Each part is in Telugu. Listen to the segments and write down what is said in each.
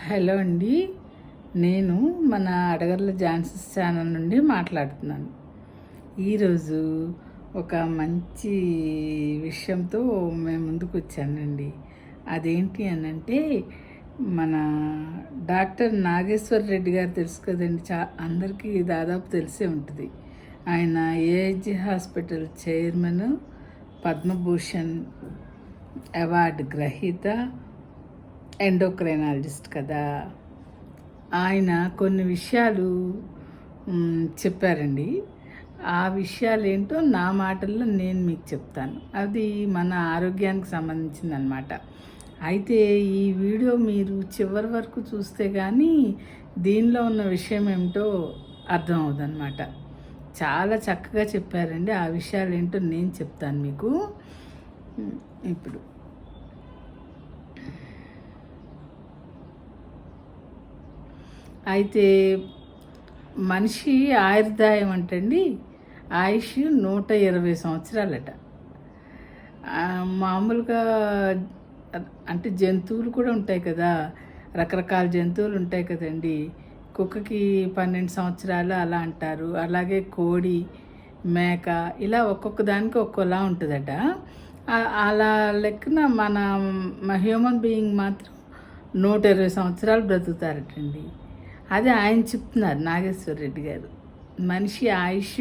హలో అండి. నేను మన అడగర్ల ఝాన్సీ ఛానల్ నుండి మాట్లాడుతున్నాను. ఈరోజు ఒక మంచి విషయంతో మేము ముందుకు వచ్చానండి. అదేంటి అనంటే, మన డాక్టర్ నాగేశ్వర్ రెడ్డి గారు తెలుసు కదండి, అందరికీ దాదాపు తెలిసే ఉంటుంది. ఆయన AIG hospital chairman, Padma Bhushan award గ్రహీత, ఎండోక్రైనాలజిస్ట్ కదా. ఆయన కొన్ని విషయాలు చెప్పారండి. ఆ విషయాలు ఏంటో నా మాటల్లో నేను మీకు చెప్తాను. అది మన ఆరోగ్యానికి సంబంధించిందనమాట. అయితే ఈ వీడియో మీరు చివరి వరకు చూస్తే కానీ దీనిలో ఉన్న విషయం ఏమిటో అర్థం అవుదన్నమాట. చాలా చక్కగా చెప్పారండి. ఆ విషయాలు ఏంటో నేను చెప్తాను మీకు. ఇప్పుడు అయితే మనిషి ఆయుర్దాయం అంటండి, ఆయుష్ 120 సంవత్సరాలట. మామూలుగా అంటే జంతువులు కూడా ఉంటాయి కదా, రకరకాల జంతువులు ఉంటాయి కదండి. కుక్కకి 12 సంవత్సరాలు అలా అంటారు. అలాగే కోడి, మేక ఇలా ఒక్కొక్క దానికి ఒక్కోలా ఉంటుందట. అలా లెక్కన మన హ్యూమన్ బీయింగ్ మాత్రం 120 సంవత్సరాలు బ్రతుకుతారటండి. అది ఆయన చెప్తున్నారు, నాగేశ్వర రెడ్డి గారు. మనిషి ఆయుష్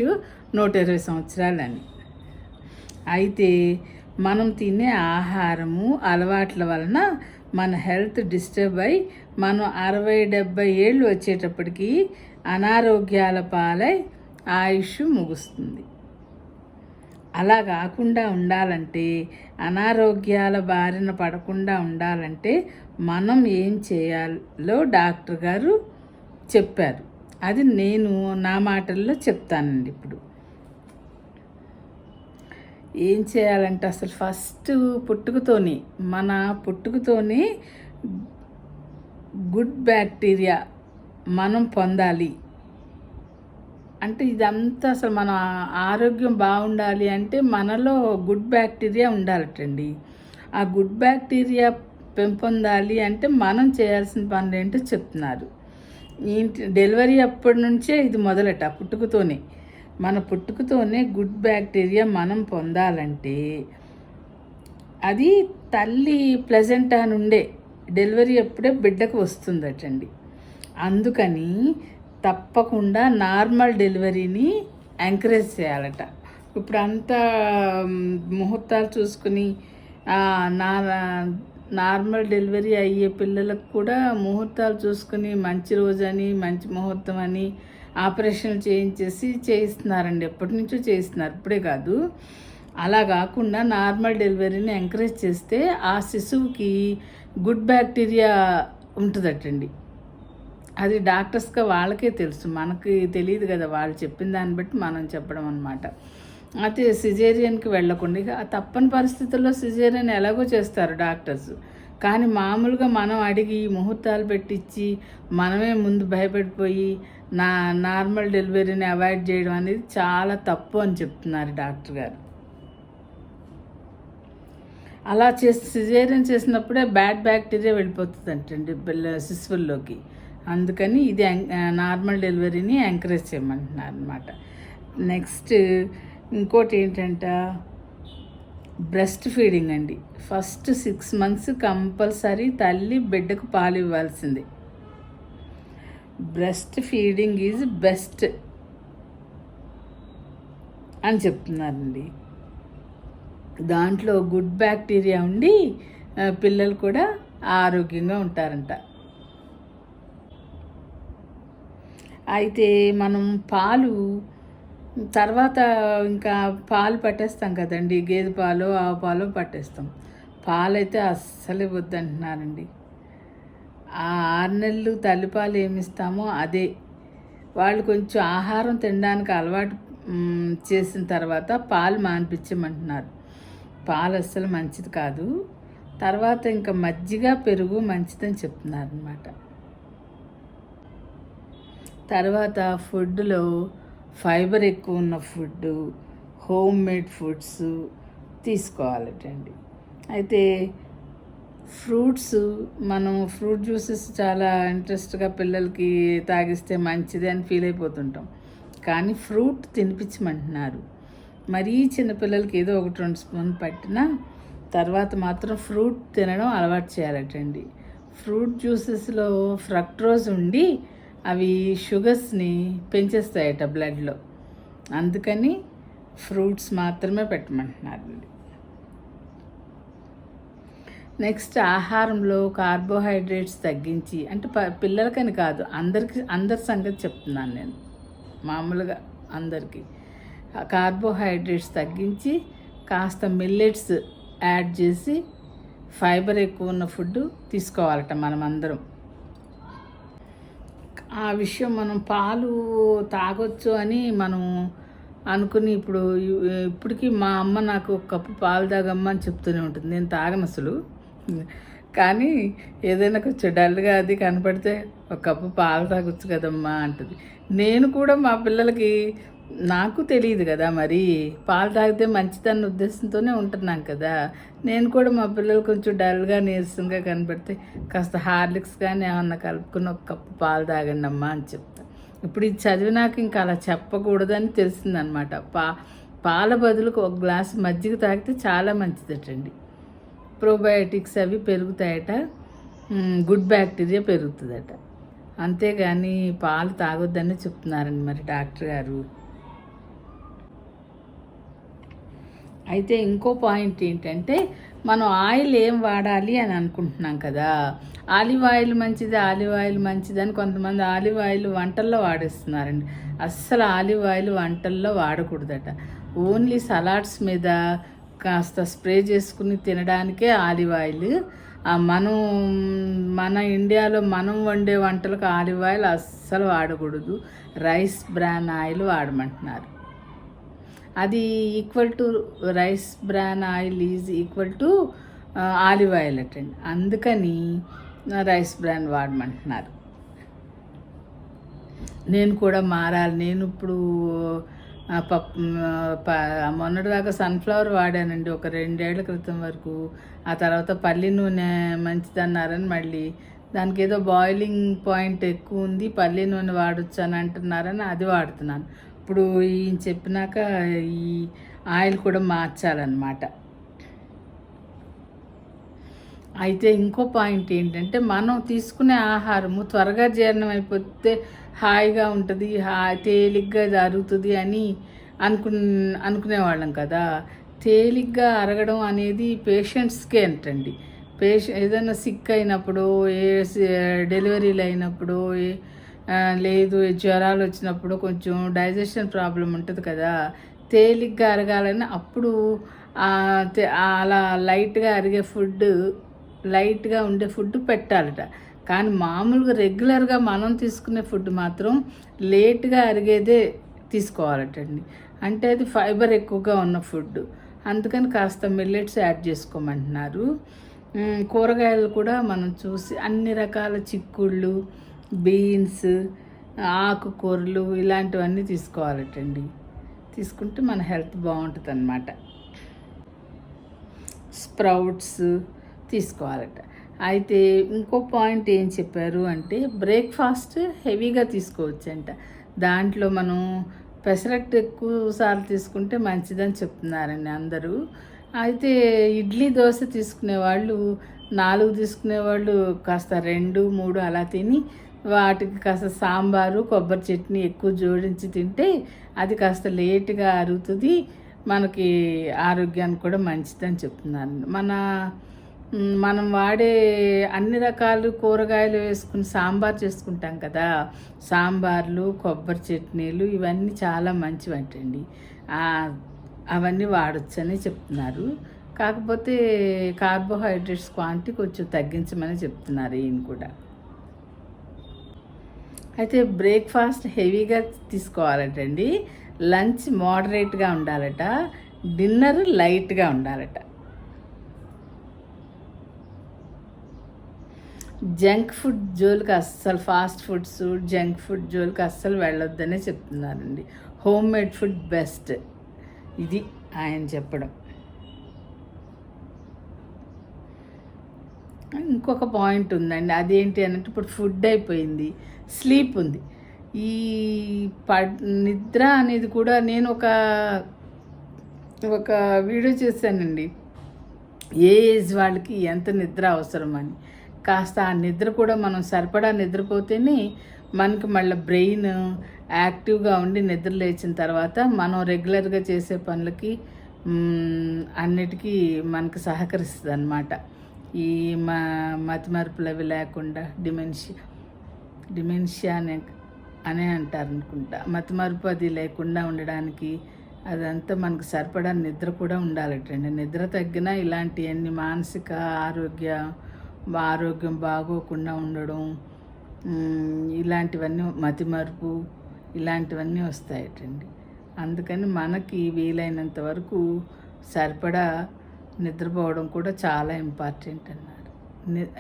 120 సంవత్సరాలని. అయితే మనం తినే ఆహారము అలవాట్ల వలన మన హెల్త్ డిస్టర్బ్ అయి మనం 60-70 ఏళ్ళు వచ్చేటప్పటికి అనారోగ్యాల పాలై ఆయుష్ ముగుస్తుంది. అలా కాకుండా ఉండాలంటే, అనారోగ్యాల బారిన పడకుండా ఉండాలంటే మనం ఏం చేయాలో డాక్టర్ గారు చెప్పారు. అది నేను నా మాటల్లో చెప్తానండి. ఇప్పుడు ఏం చేయాలంటే, అసలు ఫస్ట్ మన పుట్టుకతోనే గుడ్ బ్యాక్టీరియా మనం పొందాలి. అంటే ఇదంతా అసలు మన ఆరోగ్యం బాగుండాలి అంటే మనలో గుడ్ బ్యాక్టీరియా ఉండాలటండి. ఆ గుడ్ బ్యాక్టీరియా పెంపొందాలి అంటే మనం చేయాల్సిన పనులు ఏంటో చెప్తున్నారు. డెలివరీ అప్పటి నుంచే ఇది మొదలట. మన పుట్టుకతోనే గుడ్ బ్యాక్టీరియా మనం పొందాలంటే అది తల్లి ప్లెజెంటా నుండే డెలివరీ అప్పుడే బిడ్డకు వస్తుందటండి. అందుకని తప్పకుండా నార్మల్ డెలివరీని ఎంకరేజ్ చేయాలట. ఇప్పుడు అంతా ముహూర్తాలు చూసుకుని నార్మల్ డెలివరీ అయ్యే పిల్లలకు కూడా ముహూర్తాలు చూసుకుని మంచి రోజని, మంచి ముహూర్తం అని ఆపరేషన్లు చేయిస్తున్నారండి. ఎప్పటి నుంచో చేయిస్తున్నారు, ఇప్పుడే కాదు. అలా కాకుండా నార్మల్ డెలివరీని ఎంకరేజ్ చేస్తే ఆ శిశువుకి గుడ్ బ్యాక్టీరియా ఉంటుందటండి. అది డాక్టర్స్గా వాళ్ళకే తెలుసు, మనకి తెలియదు కదా. వాళ్ళు చెప్పిన దాన్ని బట్టి మనం చెప్పడం అన్నమాట. అయితే సిజేరియన్కి వెళ్ళకుండా, ఇక తప్పని పరిస్థితుల్లో సిజేరియన్ ఎలాగో చేస్తారు డాక్టర్స్. కానీ మామూలుగా మనం అడిగి ముహూర్తాలు పెట్టించి మనమే ముందు భయపడిపోయి నార్మల్ డెలివరీని అవాయిడ్ చేయడం అనేది చాలా తప్పు అని చెప్తున్నారు డాక్టర్ గారు. అలా సిజేరియన్ చేసినప్పుడే బ్యాడ్ బ్యాక్టీరియా వెళ్ళిపోతుంది అంటండి శిశువుల్లోకి. అందుకని ఇది నార్మల్ డెలివరీని ఎంకరేజ్ చేయమంటున్నారు అనమాట. నెక్స్ట్ ఇంకోటి ఏంటంటే బ్రెస్ట్ ఫీడింగ్ అండి. ఫస్ట్ 6 months కంపల్సరీ తల్లి బిడ్డకు పాలు ఇవ్వాల్సిందే. బ్రెస్ట్ ఫీడింగ్ ఈజ్ బెస్ట్ అని చెప్తున్నారండి. దాంట్లో గుడ్ బ్యాక్టీరియా ఉండి పిల్లలు కూడా ఆరోగ్యంగా ఉంటారంట. అయితే మనం పాలు తర్వాత ఇంకా పాలు పట్టేస్తాం కదండి, గేదె పాలు, ఆవు పాలు పట్టేస్తాం. పాలైతే అస్సలు వద్దంటున్నారండి. ఆ 6 నెలలు తల్లిపాలు ఏమిస్తామో అదే. వాళ్ళు కొంచెం ఆహారం తినడానికి అలవాటు చేసిన తర్వాత పాలు మానిపించమంటున్నారు. పాలు అస్సలు మంచిది కాదు. తర్వాత ఇంకా మజ్జిగ, పెరుగు మంచిదని చెప్తున్నారు అన్నమాట. తర్వాత ఫుడ్లో ఫైబర్ ఎక్కువ ఉన్న ఫుడ్, హోమ్ మేడ్ ఫుడ్స్ తీసుకోవాలటండి. అయితే ఫ్రూట్స్, మనం ఫ్రూట్ జ్యూసెస్ చాలా ఇంట్రెస్ట్గా పిల్లలకి తాగిస్తే మంచిది అని ఫీల్ అయిపోతుంటాం. కానీ ఫ్రూట్ తినిపించమంటున్నారు. మరీ చిన్నపిల్లలకి ఏదో 1-2 స్పూన్లు పట్టినా తర్వాత మాత్రం ఫ్రూట్ తినడం అలవాటు చేయాలటండి. ఫ్రూట్ జ్యూసెస్లో ఫ్రక్టోజ్ ఉండి అవి షుగర్స్ని పెంచేస్తాయట బ్లడ్లో. అందుకని ఫ్రూట్స్ మాత్రమే పెట్టమంటున్నారు. నెక్స్ట్, ఆహారంలో కార్బోహైడ్రేట్స్ తగ్గించి, అంటే పిల్లలకని కాదు, అందరి సంగతి చెప్తున్నాను నేను, మామూలుగా అందరికీ కార్బోహైడ్రేట్స్ తగ్గించి కాస్త మిల్లెట్స్ యాడ్ చేసి ఫైబర్ ఎక్కువ ఉన్న ఫుడ్ తీసుకోవాలట మనమందరం. ఆ విషయం మనం పాలు తాగొచ్చు అని మనం అనుకుని ఇప్పటికీ మా అమ్మ నాకు ఒక కప్పు పాలు తాగమ్మ అని చెప్తూనే ఉంటుంది. నేను తాగను అసలు, కానీ ఏదైనా కొంచెం డల్గా అది కనపడితే ఒక కప్పు పాలు తాగొచ్చు కదమ్మా అంటుంది. నేను కూడా మా పిల్లలకి, నాకు తెలియదు కదా మరి, పాలు తాగితే మంచిదన్న ఉద్దేశంతోనే ఉంటున్నాం కదా, నేను కూడా మా పిల్లలు కొంచెం డల్గా నీరసంగా కనపడితే కాస్త హార్లిక్స్ కానీ ఏమన్నా కలుపుకుని ఒక కప్పు పాలు తాగండి అమ్మా అని చెప్తాను. ఇప్పుడు ఇది చదివినాక ఇంకా అలా చెప్పకూడదని తెలిసిందనమాట. పాల బదులుకు ఒక గ్లాసు మజ్జిగ తాగితే చాలా మంచిదటండి. ప్రోబయోటిక్స్ అవి పెరుగుతాయట, గుడ్ బ్యాక్టీరియా పెరుగుతుందట. అంతేగాని పాలు తాగొద్దని చెప్తున్నారండి మరి డాక్టర్ గారు. అయితే ఇంకో పాయింట్ ఏంటంటే, మనం ఆయిల్ ఏం వాడాలి అని అనుకుంటున్నాం కదా. ఆలివ్ ఆయిల్ మంచిదని కొంతమంది ఆలివ్ ఆయిల్ వంటల్లో వాడేస్తున్నారండి. అస్సలు ఆలివ్ ఆయిల్ వంటల్లో వాడకూడదట. ఓన్లీ సలాడ్స్ మీద కాస్త స్ప్రే చేసుకుని తినడానికే ఆలివ్ ఆయిల్. మన ఇండియాలో మనం వండే వంటలకు ఆలివ్ ఆయిల్ అస్సలు వాడకూడదు. రైస్ బ్రాన్ ఆయిల్ వాడమంటున్నారు. అది rice bran oil is equal to olive oil అటండి. అందుకని రైస్ బ్రాన్ వాడమంటున్నారు. నేను కూడా మారాలి. నేను ఇప్పుడు మొన్నటిదాకా సన్ఫ్లవర్ వాడానండి ఒక 2 ఏళ్ల క్రితం వరకు. ఆ తర్వాత పల్లి నూనె మంచిదన్నారని మళ్ళీ దానికి ఏదో బాయిలింగ్ పాయింట్ ఎక్కువ ఉంది, పల్లి నూనె వాడచ్చు అని అంటున్నారని అది వాడుతున్నాను. ఇప్పుడు ఈయన చెప్పినాక ఈ ఆయిల్ కూడా మార్చాలన్నమాట. అయితే ఇంకో పాయింట్ ఏంటంటే, మనం తీసుకునే ఆహారము త్వరగా జీర్ణం అయిపోతే హాయిగా ఉంటుంది, తేలిగ్గా జరుగుతుంది అని అనుకునేవాళ్ళం కదా. తేలిగ్గా అరగడం అనేది పేషెంట్స్కే అంటండి. ఏదైనా సిక్ అయినప్పుడు, డెలివరీలు అయినప్పుడు, లేదు జ్వరాలు వచ్చినప్పుడు కొంచెం డైజెషన్ ప్రాబ్లం ఉంటుంది కదా, తేలిగ్గా అరగాలని అప్పుడు అలా లైట్గా అరిగే ఫుడ్, లైట్గా ఉండే ఫుడ్ పెట్టాలట. కానీ మామూలుగా రెగ్యులర్గా మనం తీసుకునే ఫుడ్ మాత్రం లేట్గా అరిగేదే తీసుకోవాలటండి. అంటే అది ఫైబర్ ఎక్కువగా ఉన్న ఫుడ్. అందుకని కాస్త మిల్లెట్స్ యాడ్ చేసుకోమంటున్నారు. కూరగాయలు కూడా మనం చూసి అన్ని రకాల చిక్కుళ్ళు, బీన్స్, ఆకుకూరలు ఇలాంటివన్నీ తీసుకోవాలటండి. తీసుకుంటే మన హెల్త్ బాగుంటుంది అన్నమాట. స్ప్రౌట్స్ తీసుకోవాలట. అయితే ఇంకో పాయింట్ ఏం చెప్పారు అంటే, బ్రేక్ఫాస్ట్ హెవీగా తీసుకోవచ్చంట. దాంట్లో మనం పెసరట్టు ఎక్కువసార్లు తీసుకుంటే మంచిదని చెప్తున్నారండి అందరూ. అయితే ఇడ్లీ దోశ తీసుకునేవాళ్ళు 4 తీసుకునేవాళ్ళు కాస్త 2, 3 అలా తిని వాటికి కాస్త సాంబారు, కొబ్బరి చట్నీ ఎక్కువ జోడించి తింటే అది కాస్త లేటుగా అరుగుతుంది, మనకి ఆరోగ్యానికి కూడా మంచిదని చెప్తున్నాను. మనం వాడే అన్ని రకాలు కూరగాయలు వేసుకుని సాంబార్ చేసుకుంటాం కదా, సాంబార్లు, కొబ్బరి చట్నీలు ఇవన్నీ చాలా మంచివంటండి. అవన్నీ వాడొచ్చని చెప్తున్నారు. కాకపోతే కార్బోహైడ్రేట్స్ క్వాంటిటీ కొంచెం తగ్గించమని చెప్తున్నారు ఈయన కూడా. అయితే బ్రేక్ఫాస్ట్ హెవీగా తీసుకోవాలటండి, లంచ్ మోడరేట్గా ఉండాలట, డిన్నర్ లైట్గా ఉండాలట. జంక్ ఫుడ్ జోలికి అస్సలు, ఫాస్ట్ ఫుడ్స్, జంక్ ఫుడ్ జోలికి అస్సలు వెళ్ళొద్దనే చెప్తున్నారండి. హోమ్ మేడ్ ఫుడ్ బెస్ట్, ఇది ఆయన చెప్పడం. ఇంకొక పాయింట్ ఉందండి. అదేంటి అనంటే ఇప్పుడు ఫుడ్ అయిపోయింది, స్లీప్ ఉంది. ఈ నిద్ర అనేది కూడా నేను ఒక వీడియో చేశానండి, ఏ ఏజ్ వాళ్ళకి ఎంత నిద్ర అవసరమని. కాస్త ఆ నిద్ర కూడా మనం సరిపడా నిద్రపోతేనే మనకి మళ్ళీ బ్రెయిన్ యాక్టివ్గా ఉండి నిద్ర లేచిన తర్వాత మనం రెగ్యులర్గా చేసే పనులకి అన్నిటికీ మనకు సహకరిస్తుంది అన్నమాట. ఈ మతిమరుపులు అవి లేకుండా డిమెన్షియా అనే అంటారు అనుకుంటా. మతిమరుపు అది లేకుండా ఉండడానికి అదంతా మనకు సరిపడా నిద్ర కూడా ఉండాలటండి. నిద్ర తగ్గినా ఇలాంటివన్నీ మానసిక ఆరోగ్యం బాగోకుండా ఉండడం, ఇలాంటివన్నీ మతిమరుపు ఇలాంటివన్నీ వస్తాయటండి. అందుకని మనకి వీలైనంత వరకు సరిపడా నిద్రపోవడం కూడా చాలా ఇంపార్టెంట్ అన్నారు.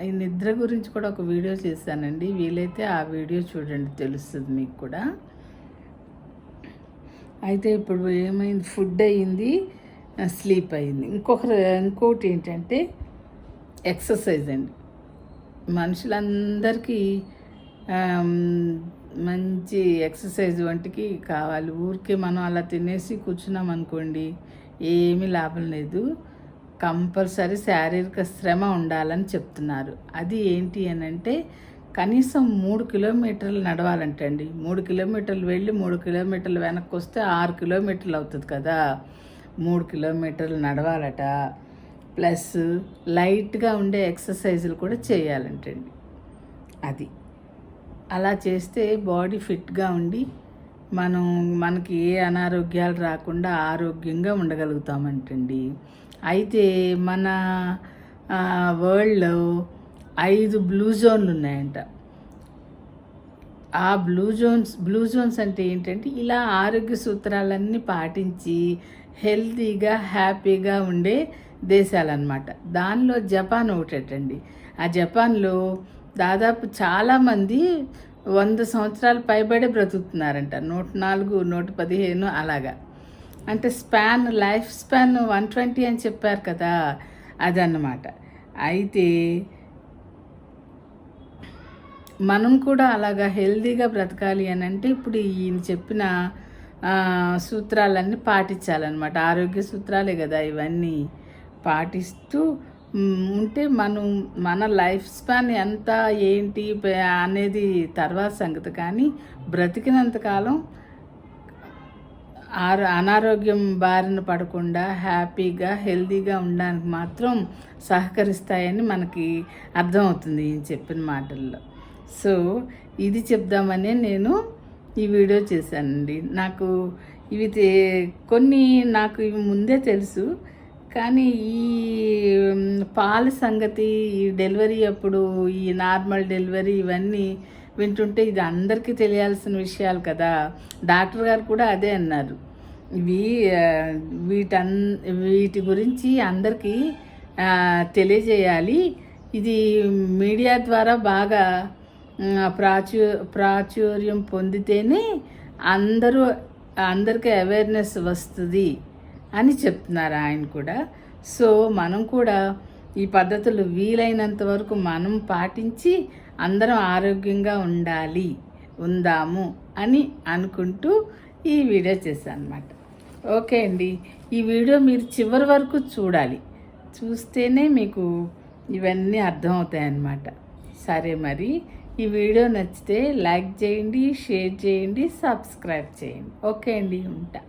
ఈ నిద్ర గురించి కూడా ఒక వీడియో చేశానండి, వీలైతే ఆ వీడియో చూడండి, తెలుస్తుంది మీకు కూడా. అయితే ఇప్పుడు ఏమైంది, ఫుడ్ అయ్యింది, స్లీప్ అయ్యింది. ఇంకోటి ఏంటంటే ఎక్సర్సైజ్ అండి. మనుషులందరికీ మంచి ఎక్సర్సైజ్ వంటికి కావాలి. ఊరికే మనం అలా తినేసి కూర్చున్నాం అనుకోండి, ఏమీ లాభం లేదు. కంపల్సరీ శారీరక శ్రమ ఉండాలని చెప్తున్నారు. అది ఏంటి అని అంటే కనీసం 3 కిలోమీటర్లు నడవాలంటండి. 3 కిలోమీటర్లు వెళ్ళి 3 కిలోమీటర్లు వెనక్కి వస్తే 6 కిలోమీటర్లు అవుతుంది కదా. 3 కిలోమీటర్లు నడవాలట. ప్లస్ లైట్గా ఉండే ఎక్సర్సైజులు కూడా చేయాలంటండి. అది అలా చేస్తే బాడీ ఫిట్గా ఉండి మనకి ఏ అనారోగ్యాలు రాకుండా ఆరోగ్యంగా ఉండగలుగుతామంటండి. అయితే మన వరల్డ్లో 5 బ్లూ జోన్లు ఉన్నాయంట. ఆ బ్లూ జోన్స్ అంటే ఏంటంటే ఇలా ఆరోగ్య సూత్రాలన్నీ పాటించి హెల్తీగా హ్యాపీగా ఉండే దేశాలన్నమాట. దానిలో జపాన్ ఒకటండి. ఆ జపాన్లో దాదాపు చాలామంది 100 సంవత్సరాలు పైబడే బ్రతుకుతున్నారంట. 104, 115 అలాగా. అంటే లైఫ్ స్పాన్ 120 అని చెప్పారు కదా, అదన్నమాట. అయితే మనం కూడా అలాగా హెల్తీగా బ్రతకాలి అని అంటే ఇప్పుడు ఈయన చెప్పిన సూత్రాలన్నీ పాటించాలన్నమాట. ఆరోగ్య సూత్రాలే కదా ఇవన్నీ. పాటిస్తూ ఉంటే మన లైఫ్ స్పాన్ ఎంత ఏంటి అనేది తర్వాత సంగతి, కానీ బ్రతికినంతకాలం అనారోగ్యం బారిన పడకుండా హ్యాపీగా హెల్తీగా ఉండడానికి మాత్రం సహకరిస్తాయని మనకి అర్థమవుతుంది ఈయన చెప్పిన మాటల్లో. సో ఇది చెప్దామని నేను ఈ వీడియో చేశానండి. నాకు ఇవి ముందే తెలుసు, కానీ ఈ పాల సంగతి, ఈ డెలివరీ అప్పుడు ఈ నార్మల్ డెలివరీ ఇవన్నీ వింటుంటే ఇది అందరికీ తెలియాల్సిన విషయాలు కదా. డాక్టర్ గారు కూడా అదే అన్నారు. వీటి గురించి అందరికీ తెలియజేయాలి. ఇది మీడియా ద్వారా బాగా ప్రాచుర్యం పొందితేనే అందరికీ అవేర్నెస్ వస్తుంది అని చెప్తున్నారు ఆయన కూడా. సో మనం కూడా ఈ పద్ధతులు వీలైనంత వరకు మనం పాటించి అందరం ఆరోగ్యంగా ఉందాము అని అనుకుంటూ ఈ వీడియో చేశాను అన్నమాట. ఓకే అండి, ఈ వీడియో మీరు చివరి వరకు చూడాలి. చూస్తేనే మీకు ఇవన్నీ అర్థమవుతాయన్నమాట. సరే, మరి ఈ వీడియో నచ్చితే లైక్ చేయండి, షేర్ చేయండి, సబ్స్క్రైబ్ చేయండి. ఓకే అండి, ఉంటా.